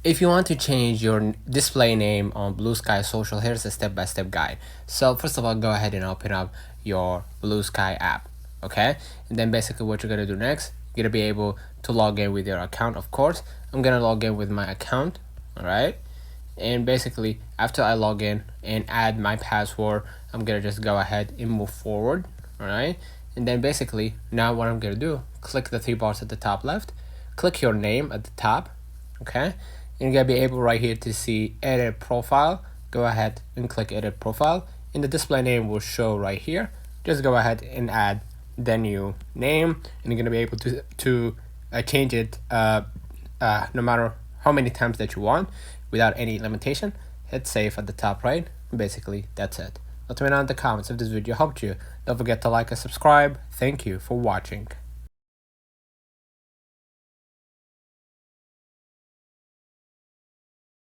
If you want to change your display name on Bluesky Social, here's a step-by-step guide. So first of all, go ahead and open up your Bluesky app, okay? And then basically what you're gonna do next, you're gonna be able to log in with your account, of course. I'm gonna log in with my account, all right? And basically after I log in and add my password, I'm gonna just go ahead and move forward, all right? And then basically now what I'm gonna do, click the three bars at the top left, click your name at the top, okay? You're gonna be able right here to see edit profile. Go ahead and click edit profile, and the display name will show right here. Just go ahead and add the new name, and you're gonna be able to change it no matter how many times that you want without any limitation. Hit save at the top right. Basically that's it. Let me know in the comments if this video helped you. Don't forget to like and subscribe. Thank you for watching.